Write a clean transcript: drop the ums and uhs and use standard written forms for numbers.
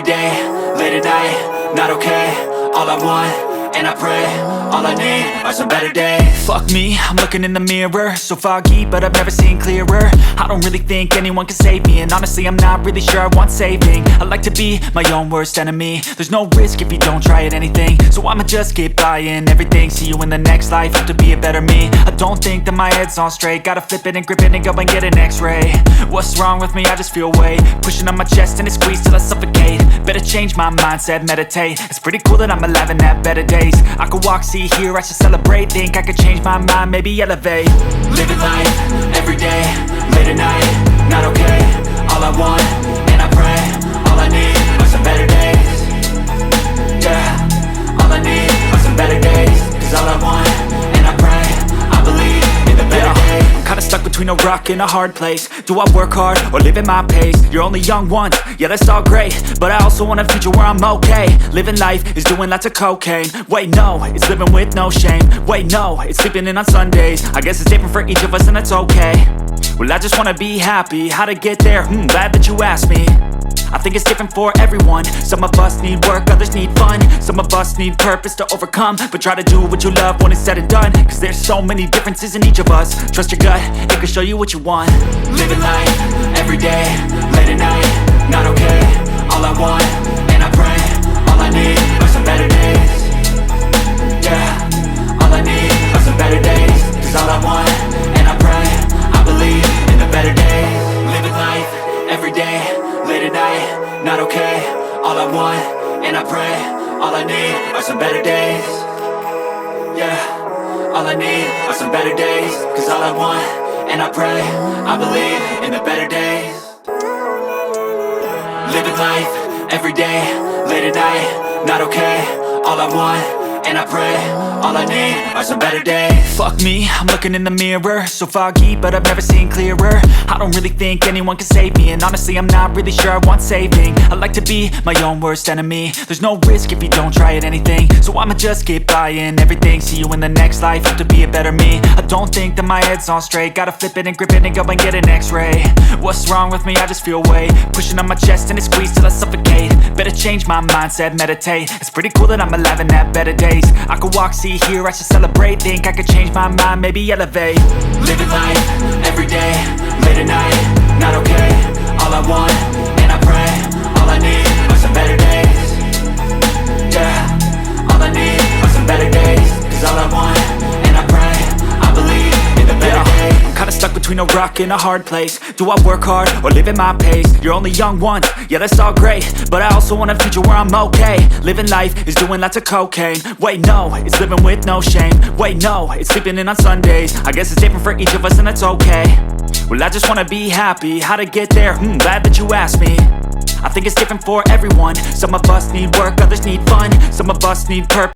day, late at night, not okay. All I want, and I pray, all I need are some better days. Fuck me, I'm looking in the mirror, so foggy, but I've never seen clearer. I don't really think anyone can save me, and honestly I'm not really sure I want saving. I like to be my own worst enemy. There's no risk if you don't try at anything, so I'ma just keep buying everything. See you in the next life, have to be a better me. I don't think that my head's on straight, gotta flip it and grip it and go and get an x-ray. What's wrong with me? I just feel weight pushing on my chest and it squeezes till I suffocate. Better change my mindset, meditate. It's pretty cool that I'm alive and have better days. I could walk, see, hear, I should celebrate. Think I could change my mind, maybe elevate. Living life, every day, late at night, not okay. All I want, and I pray, all I need are some better days. Yeah, all I need are some better days. Cause all I want, and I pray, I believe in the better days. I'm kinda stuck between a rock and a hard place. Do I work hard or live at my pace? You're only young once, yeah that's all great, but I also want a future where I'm okay. Living life is doing lots of cocaine. Wait no, it's living with no shame. Wait no, it's sleeping in on Sundays. I guess it's different for each of us and that's okay. Well I just wanna be happy, how to get there? Glad that you asked me. I think it's different for everyone. Some of us need work, others need fun. Some of us need purpose to overcome. But try to do what you love when it's said and done. Cause there's so many differences in each of us. Trust your gut, it can show you what you want. Living life, every day, late at night, not okay. All I want, and I pray, all I need are some better days. Yeah, all I need are some better days. Cause all I want, and I pray, I believe in the better days. Living life, every day, late at night, not okay. All I want, and I pray, all I need are some better days. Yeah, all I need are some better days. Cause all I want, and I pray, I believe in the better days. Living life, every day, late at night, not okay. All I want, and I pray, all I need are some better days. Fuck me, I'm looking in the mirror, so foggy, but I've never seen clearer. I don't really think anyone can save me, and honestly I'm not really sure I want saving. I like to be my own worst enemy. There's no risk if you don't try at anything, so I'ma just keep buying everything. See you in the next life, have to be a better me. I don't think that my head's on straight, gotta flip it and grip it and go and get an x-ray. What's wrong with me? I just feel weight pushing on my chest and it squeezes till I suffocate. Better change my mindset, meditate. It's pretty cool that I'm alive and have better days. I could walk, see, hear, I should celebrate. Think I could change my mind, maybe elevate. Living life, every day, late at night, not okay. All I want, and I pray, all I need are some better days. Yeah, all I need are some better days. Cause all I want, and I pray, I believe in the better days. I'm kinda stuck between a rock and a hard place. Do I work hard or live at my pace? You're only young once, yeah that's all great, but I also want a future where I'm okay. Living life is doing lots of cocaine. Wait no, it's living with no shame. Wait no, it's sleeping in on Sundays. I guess it's different for each of us and that's okay. Well I just wanna be happy, how to get there? Glad that you asked me. I think it's different for everyone. Some of us need work, others need fun. Some of us need purpose.